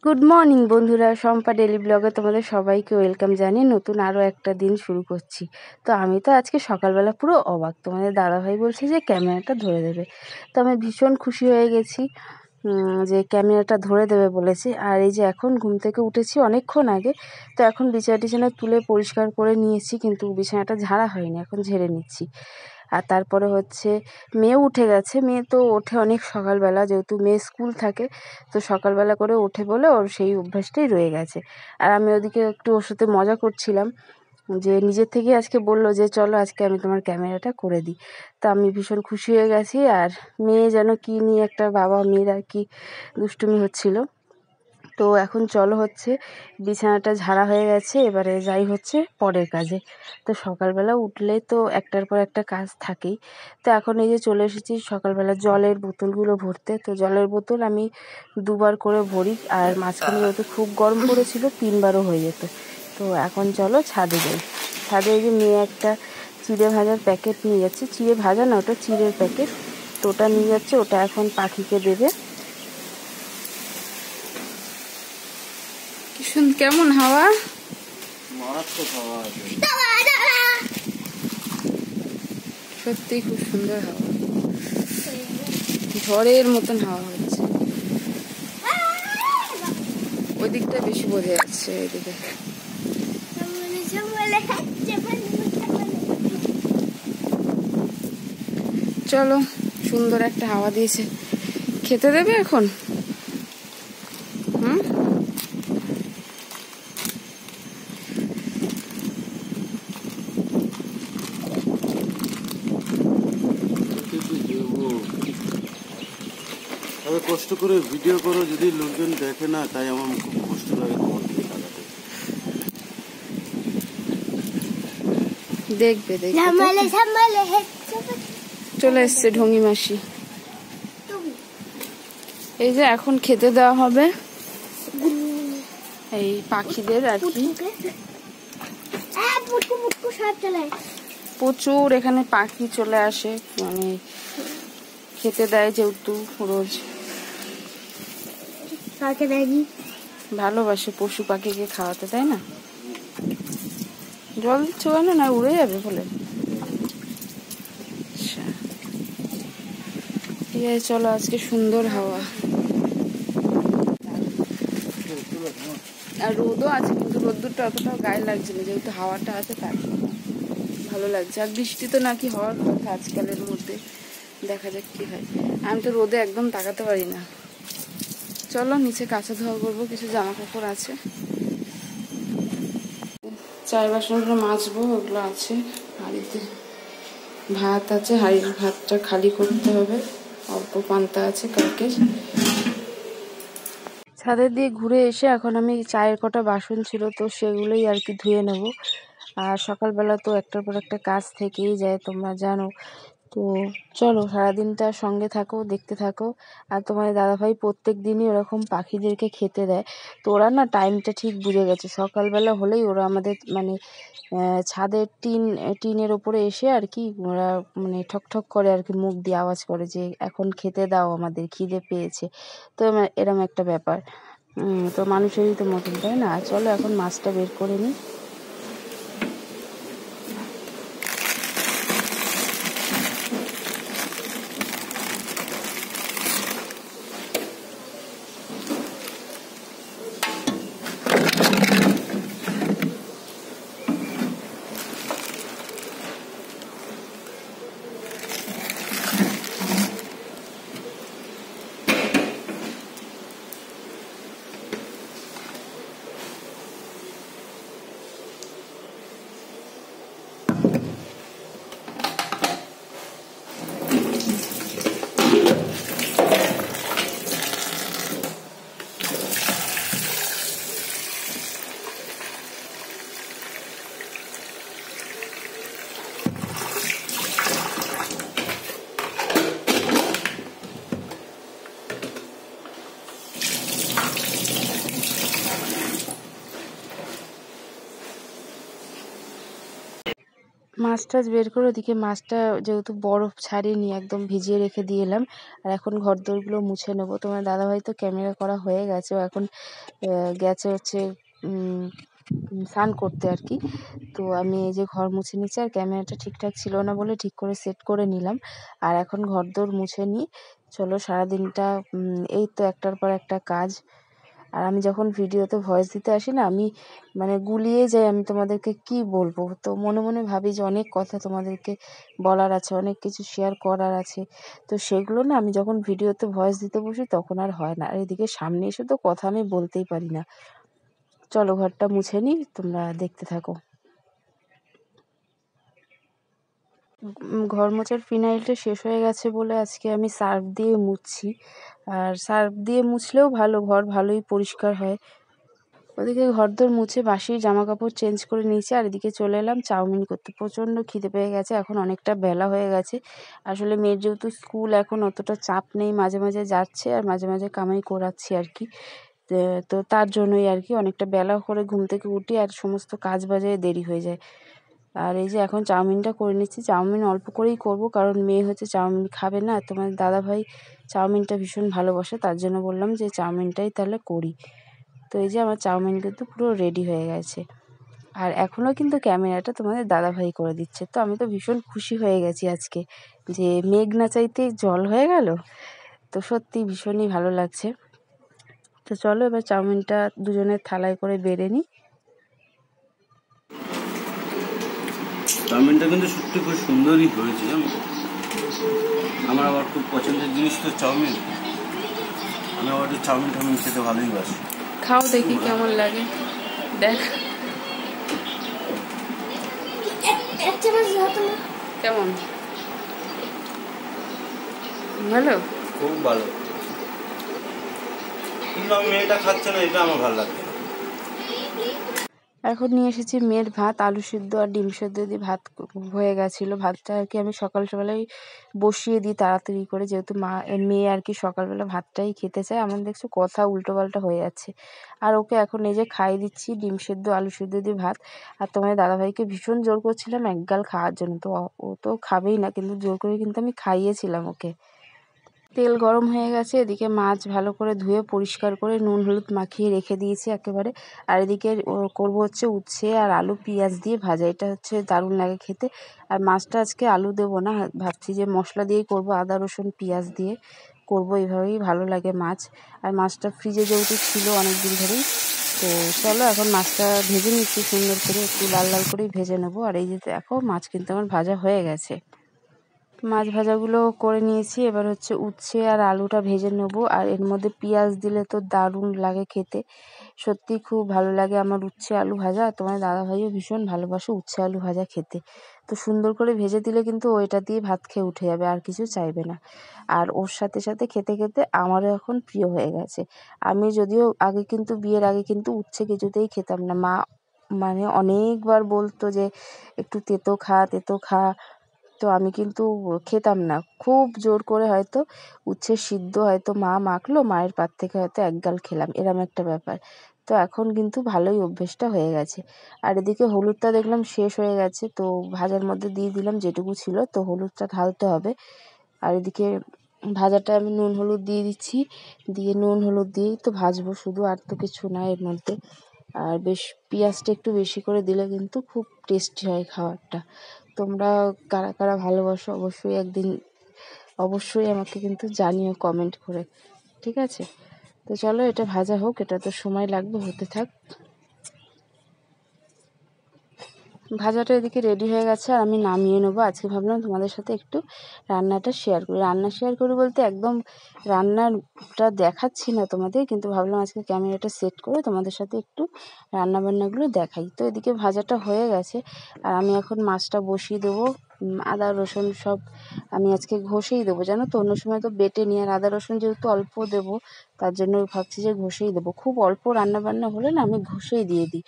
Good morning বন্ধুরা, Shampa daily ব্লগে তোমাদের সবাইকে ওয়েলকাম জানিয়ে নতুন আরও একটা দিন শুরু করছি। তো আমি তো আজকে সকালবেলা পুরো অবাক, তোমাদের দাদাভাই বলছে যে ক্যামেরাটা ধরে দেবে। তো আমি ভীষণ খুশি হয়ে গেছি যে ক্যামেরাটা ধরে দেবে বলেছি। আর এই যে এখন ঘুম থেকে উঠেছি অনেকক্ষণ আগে, তো এখন বিছানা তুলে পরিষ্কার করে নিয়েছি, কিন্তু বিছানাটা ঝাড়া হয়নি, এখন ঝেড়ে নিচ্ছি। আর তারপরে হচ্ছে মেয়েও উঠে গেছে। মেয়ে তো ওঠে অনেক সকালবেলা, যেহেতু মেয়ে স্কুল থাকে, তো সকালবেলা করে ওঠে বলে ওর সেই অভ্যাসটাই রয়ে গেছে। আর আমি ওদিকে একটু ওর সাথে মজা করছিলাম যে নিজের থেকে আজকে বললো যে চলো আজকে আমি তোমার ক্যামেরাটা করে দিই। তা আমি ভীষণ খুশি হয়ে গেছি। আর মেয়ে যেন কী নিয়ে একটা বাবা মেয়ের আর কি দুষ্টুমি হচ্ছিল। তো এখন চলো হচ্ছে বিছানাটা ঝাড়া হয়ে গেছে, এবারে যাই হচ্ছে পরের কাজে। তো সকালবেলা উঠলে তো একটার পর একটা কাজ থাকেই। তো এখন এই যে চলে এসেছি সকালবেলা জলের বোতলগুলো ভরতে। তো জলের বোতল আমি দুবার করে ভরি, আর মাঝখানে যেহেতু খুব গরম পড়েছিল 3বারও হয়ে যেত। তো এখন চলো ছাদে যাই। ছাদে এই যে মেয়ে একটা চিড়ে ভাজার প্যাকেট নিয়ে যাচ্ছে, চিড়ে ভাজা না, ওটা চিড়ের প্যাকেট। তো ওটা নিয়ে যাচ্ছে, ওটা এখন পাখিকে দেবে। কেমন হাওয়া, সত্যি খুব সুন্দর হাওয়া, ঝড়ের মতন হাওয়া হচ্ছে। ওই দিকটা বেশি বোঝা যাচ্ছে, এদিকে চলো, সুন্দর একটা হাওয়া দিয়েছে। খেতে দেবে এখন? কষ্ট করে ভিডিও করো, যদি লোকজন দেখে না, তাই আমার খুব কষ্ট লাগে তোমার দিকে তাকাতে। দেখবে চলে এসছে ঢঙ্গি মাসি। এই যে এখন খেতে দেওয়া হবে এই পাখিদের আর কি। প্রচুর এখানে পাখি চলে আসে, মানে খেতে দেয় যেহেতু রোজ। ভালোবাসে পশু পাখিকে খাওয়াতে, তাই না? জল দিচ্ছ কেন? না উড়ে যাবে বলে। আচ্ছা ঠিক আছে, চলো, আজকে সুন্দর হাওয়া। আর রোদও আছে, কিন্তু রোদ্দুরটা অতটাও গায়ে লাগছে না, যেহেতু হাওয়াটা আছে তার ভালো লাগছে। আর বৃষ্টি তো নাকি হওয়ার কথা আজকালের মধ্যে, দেখা যাক কি হয়। আমি তো রোদে একদম তাকাতে পারি না। চলো নিচে কাঁচা ধোয়া করবো, কিছু জামা কাপড় আছে। চায়ের বাসনগুলো মাজবো, ওগুলো আছে হাঁড়িতে। ভাত আছে, হাঁড়ির ভাতটা খালি করতে হবে, অল্প পান্তা আছে কালকে। ছাদের দিয়ে ঘুরে এসে এখন আমি চায়ের কটা বাসন ছিল, তো সেগুলোই আর কি ধুয়ে নেব। আর সকালবেলা তো একটার পর একটা কাজ থেকেই যায়, তোমরা জানো। তো চলো সারাদিনটা সঙ্গে থাকো, দেখতে থাকো। আর তোমার দাদাভাই প্রত্যেক দিনই ওরকম পাখিদেরকে খেতে দেয়। তো ওরা না টাইমটা ঠিক বুঝে গেছে, সকালবেলা হলেই ওরা আমাদের মানে ছাদের টিনের ওপরে এসে আর কি ওরা মানে ঠক ঠক করে আর কি, মুখ দিয়ে আওয়াজ করে যে এখন খেতে দাও, আমাদের খিদে পেয়েছে। তো এরম একটা ব্যাপার। তো মানুষেরই তো মতন, তাই না? চলো এখন মাছটা বের করে নিই। মাছ টাছ বের করে ওদিকে মাছটা যেহেতু বরফ ছাড়িয়ে একদম ভিজিয়ে রেখে দিয়ে এলাম। আর এখন ঘরদোরগুলো মুছে নেবো। তোমার দাদাভাই তো ক্যামেরা করা হয়ে গেছে, ও এখন গেছে হচ্ছে স্নান করতে আর কি। তো আমি এই যে ঘর মুছে নিচ্ছি, আর ক্যামেরাটা ঠিকঠাক ছিল না বলে ঠিক করে সেট করে নিলাম। আর এখন ঘরদোর মুছে নিই। চলো সারাদিনটা এই তো একটার পর একটা কাজ। আর আমি যখন ভিডিওতে ভয়েস দিতে আসি না, আমি মানে গুলিয়ে যাই, আমি তোমাদেরকে কি বলবো। তো মনে মনে ভাবি যে অনেক কথা তোমাদেরকে বলার আছে, অনেক কিছু শেয়ার করার আছে। তো সেগুলো না আমি যখন ভিডিওতে ভয়েস দিতে বসি তখন আর হয় না। আর এদিকে সামনে এসে তো কথা আমি বলতেই পারি না। চলো ঘরটা মুছে নিই, তোমরা দেখতে থাকো। ঘর মোছার ফিনাইলটা শেষ হয়ে গেছে বলে আজকে আমি সার্ফ দিয়ে মুছছি। আর সার্ফ দিয়ে মুছলেও ভালো, ঘর ভালোই পরিষ্কার হয়। ওদিকে ঘরদোর মুছে বাসি জামা কাপড় চেঞ্জ করে নিয়েছি, আর এদিকে চলে এলাম চাউমিন করতে। প্রচণ্ড খিদে পেয়ে গেছে, এখন অনেকটা বেলা হয়ে গেছে। আসলে মেয়ের যেহেতু স্কুল এখন অতটা চাপ নেই, মাঝে মাঝে যাচ্ছে আর মাঝে মাঝে কামাই করাচ্ছি আর কি। তো তার জন্যই আর কি অনেকটা বেলা করে ঘুম থেকে উঠি, আর সমস্ত কাজ বাজে দেরি হয়ে যায়। আর এই যে এখন চাউমিনটা করে নিচ্ছি। চাউমিন অল্প করেই করব, কারণ মেয়ে হচ্ছে চাউমিন খাবে না। তোমার দাদাভাই চাউমিনটা ভীষণ ভালোবাসে, তার জন্য বললাম যে চাউমিনটাই তাহলে করি। তো এই যে আমার চাউমিন কিন্তু পুরো রেডি হয়ে গেছে। আর এখনও কিন্তু ক্যামেরাটা তোমাদের দাদাভাই করে দিচ্ছে। তো আমি তো ভীষণ খুশি হয়ে গেছি আজকে, যে মেঘ না চাইতেই জল হয়ে গেল। তো সত্যি ভীষণই ভালো লাগছে। তো চলো এবার চাউমিনটা দুজনের থালায় করে বেড়ে নিই। চাউমিনটা কিন্তু সত্যি খুব সুন্দরই হয়েছে জানো। আমার আবার খুব পছন্দের জিনিস তো চাউমিন। আমি আবার একটু চাউমিন টাউমিন খেতে ভালোই বাসি। খাও দেখি কেমন লাগে, দেখ কেমন। ভালো, খুব ভালো। কিন্তু আমি মেয়েটা খাচ্ছে না, এটা আমার ভালো লাগছে না। এখন নিয়ে এসেছি মেয়ের ভাত, আলু সিদ্ধ আর ডিম সিদ্ধ দিয়ে ভাত হয়ে গেছিলো। ভাতটা আর কি আমি সকাল সকালেই বসিয়ে দিই তাড়াতাড়ি করে, যেহেতু মেয়ে আর কি সকালবেলা ভাতটাই খেতে চায়। আমার দেখছো কথা উল্টোপাল্টা হয়ে যাচ্ছে। আর ওকে এখন এই যে খাইয়ে দিচ্ছি ডিম সিদ্ধ আলু সিদ্ধ দিয়ে ভাত। আর তোমার দাদাভাইকে ভীষণ জোর করছিলাম এক গাল খাওয়ার জন্য, তো ও তো খাবেই না, কিন্তু জোর করে কিন্তু আমি খাইয়েছিলাম ওকে। তেল গরম হয়ে গেছে, এদিকে মাছ ভালো করে ধুয়ে পরিষ্কার করে নুন হলুদ মাখিয়ে রেখে দিয়েছি একেবারে। আর এদিকে করবো হচ্ছে উচ্ছে আর আলু পেঁয়াজ দিয়ে ভাজা, এটা হচ্ছে দারুণ লাগে খেতে। আর মাছটা আজকে আলু দেবো না, ভাবছি যে মশলা দিয়েই করবো, আদা রসুন পেঁয়াজ দিয়ে করবো, এইভাবেই ভালো লাগে মাছ। আর মাছটা ফ্রিজে যেহেতু ছিল অনেক দিন ধরেই, তো চলো এখন মাছটা ভেজে নিচ্ছি সুন্দর করে, একটু লাল লাল করেই ভেজে নেবো। আর এই যে দেখো মাছ কিন্তু আমার ভাজা হয়ে গেছে। মাছ ভাজাগুলো করে নিয়েছি, এবার হচ্ছে উচ্ছে আর আলুটা ভেজে নেবো। আর এর মধ্যে পেঁয়াজ দিলে তো দারুণ লাগে খেতে, সত্যিই খুব ভালো লাগে আমার উচ্ছে আলু ভাজা। তোমার দাদাভাইও ভীষণ ভালোবাসে উচ্ছে আলু ভাজা খেতে। তো সুন্দর করে ভেজে দিলে কিন্তু ওইটা দিয়ে ভাত খেয়ে উঠে যাবে, আর কিছু চাইবে না। আর ওর সাথে সাথে খেতে খেতে আমারও এখন প্রিয় হয়ে গেছে। আমি যদিও আগে কিন্তু বিয়ের আগে কিন্তু উচ্ছে কিছুতেই খেতাম না। মা মানে অনেকবার বলতো যে একটু তেতো খা তেতো খা, তো আমি কিন্তু খেতাম না। খুব জোর করে হয়তো উচ্ছে সিদ্ধ হয়তো মা মাখলো, মায়ের পাত থেকে হয়তো এক গাল খেলাম, এরম একটা ব্যাপার। তো এখন কিন্তু ভালোই অভ্যেসটা হয়ে গেছে। আর এদিকে হলুদটা দেখলাম শেষ হয়ে গেছে, তো ভাজার মধ্যে দিয়ে দিলাম যেটুকু ছিল, তো হলুদটা ঢালতে হবে। আর এদিকে ভাজাটা আমি নুন হলুদ দিয়ে দিচ্ছি, দিয়ে নুন হলুদ দিয়েই তো ভাজবো শুধু, আর তো কিছু না এর মধ্যে। আর বেশ পেঁয়াজটা একটু বেশি করে দিলে কিন্তু খুব টেস্টি হয় খাবারটা। তোমরা কারা কারা ভালোবাসো অবশ্যই একদিন অবশ্যই আমাকে কিন্তু জানিও কমেন্ট করে, ঠিক আছে? তো চলো এটা ভাজা হোক, এটা তো সময় লাগবে, হতে থাক। ভাজাটা এদিকে রেডি হয়ে গেছে, আর আমি নামিয়ে নেবো। আজকে ভাবলাম তোমাদের সাথে একটু রান্নাটা শেয়ার করি। রান্না শেয়ার করি বলতে একদম রান্নাটা দেখাচ্ছি না তোমাদের, কিন্তু ভাবলাম আজকে ক্যামেরাটা সেট করে তোমাদের সাথে একটু রান্নাবান্নাগুলো দেখাই। তো এদিকে ভাজাটা হয়ে গেছে, আর আমি এখন মাছটা বসিয়ে দেবো। আদা রসুন সব আমি আজকে ঘষেই দেবো, জানো তো। অন্য সময় তো বেটে নিই, আর আদা রসুন যেহেতু অল্প দেবো তার জন্য ভাবছি যে ঘষেই দেবো। খুব অল্প রান্নাবান্না হলে না আমি ঘষেই দিয়ে দিই,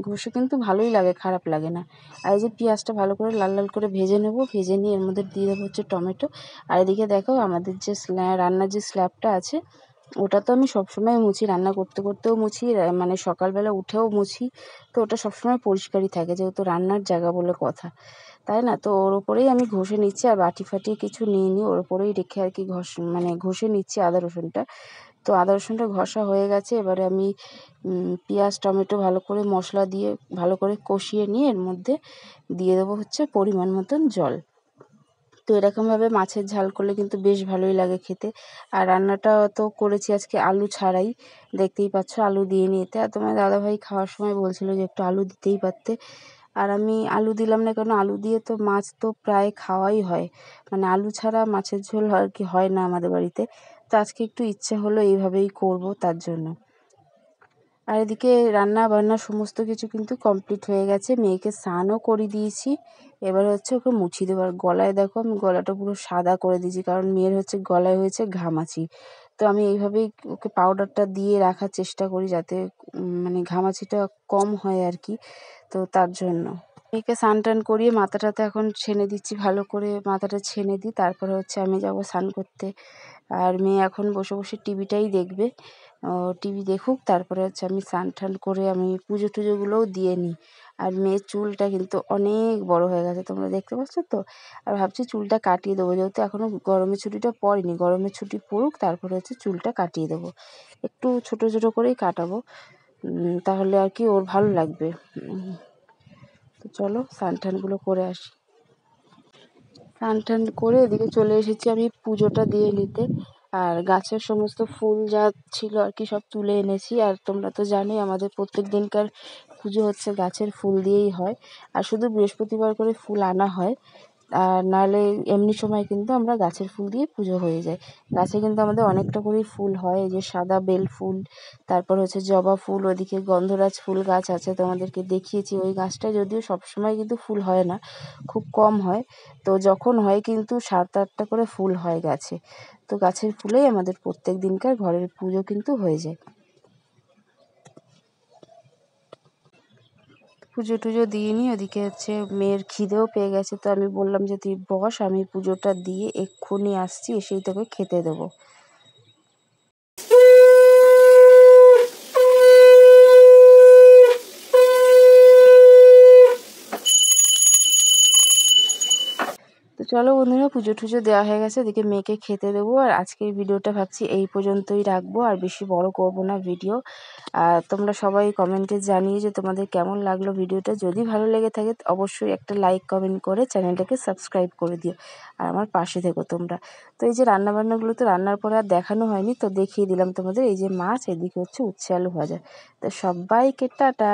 ঘষে কিন্তু ভালোই লাগে, খারাপ লাগে না। আর এই যে পেঁয়াজটা ভালো করে লাল লাল করে ভেজে নেব, ভেজে নিয়ে এর মধ্যে দিয়ে দেবো হচ্ছে টমেটো। আর এদিকে দেখো আমাদের যে রান্নার যে স্ল্যাবটা আছে ওটা তো আমি সবসময় মুছি, রান্না করতে করতেও মুছি, মানে সকালবেলা উঠেও মুছি। তো ওটা সবসময় পরিষ্কারই থাকে, যেহেতু রান্নার জায়গা বলে কথা। তাই না? তো ওর ওপরেই আমি ঘষে নিচ্ছি, আর বাটি ফাটি কিছু নিইনি, ওর ওপরেই রেখে আর কি ঘষে নিচ্ছি আদা রসুনটা। তো আদা রসুনটা ঘষা হয়ে গেছে, এবারে আমি পেঁয়াজ টমেটো ভালো করে মশলা দিয়ে ভালো করে কষিয়ে নিয়ে এর মধ্যে দিয়ে দেবো হচ্ছে পরিমাণ মতন জল। তো এরকমভাবে মাছের ঝাল করলে কিন্তু বেশ ভালোই লাগে খেতে। আর রান্নাটা তো করেছি আজকে আলু ছাড়াই, দেখতেই পাচ্ছ আলু দিয়ে নিতে। আর তোমার দাদাভাই খাওয়ার সময় বলছিল যে একটু আলু দিতেই পারতে, আর আমি আলু দিলাম না, কেন আলু দিয়ে তো মাছ তো প্রায় খাওয়াই হয়, মানে আলু ছাড়া মাছের ঝোল আর কি হয় না আমাদের বাড়িতে। তো আজকে একটু ইচ্ছে হলো এইভাবেই করব তার জন্য। আর এদিকে রান্না বান্না সমস্ত কিছু কিন্তু কমপ্লিট হয়ে গেছে, মেয়েকে স্নানও করে দিয়েছি। এবার হচ্ছে ওকে মুছিয়ে দেবো। আর গলায় দেখো আমি গলাটা পুরো সাদা করে দিয়েছি, কারণ মেয়ের হচ্ছে গলায় হয়েছে ঘামাচি। তো আমি এইভাবেই ওকে পাউডারটা দিয়ে রাখার চেষ্টা করি, যাতে মানে ঘামাচিটা কম হয় আর কি, তো তার জন্য। মেয়েকে স্নান টান করিয়ে মাথাটাতে এখন ছেনে দিচ্ছি, ভালো করে মাথাটা ছেনে দিই, তারপরে হচ্ছে আমি যাব স্নান করতে। আর মেয়ে এখন বসে বসে টিভিটাই দেখবে, টিভি দেখুক, তারপরে হচ্ছে আমি স্নান টান করে আমি পুজো টুজোগুলোও দিয়ে নিই। আর মেয়ের চুলটা কিন্তু অনেক বড় হয়ে গেছে, তোমরা দেখতে পাচ্ছ তো। আর ভাবছি চুলটা কাটিয়ে দেবো, যেহেতু এখনও গরমের ছুটিটা পড়েনি, গরমের ছুটি পড়ুক তারপরে হচ্ছে চুলটা কাটিয়ে দেবো। একটু ছোট ছোট করেই কাটাবো, তাহলে আর কি ওর ভালো লাগবে। তো চলো স্নান টানগুলো করে আসি। স্নান টান করে এদিকে চলে এসেছি আমি পুজোটা দিয়ে নিতে। আর গাছের সমস্ত ফুল যা ছিল আর কি সব তুলে এনেছি। আর তোমরা তো জানোই আমাদের প্রত্যেক দিনকার পুজো হচ্ছে গাছের ফুল দিয়েই হয়। আর শুধু বৃহস্পতিবার করে ফুল আনা হয়, আর নাহলে এমনি সময় কিন্তু আমরা গাছের ফুল দিয়ে পুজো হয়ে যায়। গাছে কিন্তু আমাদের অনেকটা করেই ফুল হয়, এই যে সাদা বেল ফুল, তারপর হচ্ছে জবা ফুল, ওদিকে গন্ধরাজ ফুল গাছ আছে, তোমাদেরকে দেখিয়েছি। ওই গাছটা যদিও সবসময় কিন্তু ফুল হয় না, খুব কম হয়। তো যখন হয় কিন্তু 7-8টা করে ফুল হয় গাছে। তো গাছের ফুলেই আমাদের প্রত্যেক দিনকার ঘরের পুজো কিন্তু হয়ে যায়। পুজো টুজো দিয়ে নিই, ওদিকে হচ্ছে মেয়ের খিদেও পেয়ে গেছে, তো আমি বললাম যে তুই বস, আমি পুজোটা দিয়ে এক্ষুনি আসছি, এসেই তোকে খেতে দেবো। তো চলো বন্ধুরা, পুজো টুজো দেওয়া হয়ে গেছে, ওদিকে মেয়েকে খেতে দেবো। আর আজকের ভিডিওটা ভাবছি এই পর্যন্তই রাখবো, আর বেশি বড় করব না ভিডিও। আর তোমরা সবাই কমেন্টে জানিয়ে যে তোমাদের কেমন লাগলো ভিডিওটা। যদি ভালো লেগে থাকে অবশ্যই একটা লাইক কমেন্ট করে চ্যানেলটাকে সাবস্ক্রাইব করে দিও, আর আমার পাশে থেকো তোমরা। তো এই যে রান্নাবান্নাগুলো তো রান্নার পরে আর দেখানো হয়নি, তো দেখিয়ে দিলাম তোমাদের। এই যে মাছ, এদিকে হচ্ছে উচ্ছে আলু ভাজা। তো সবাইকে টাটা।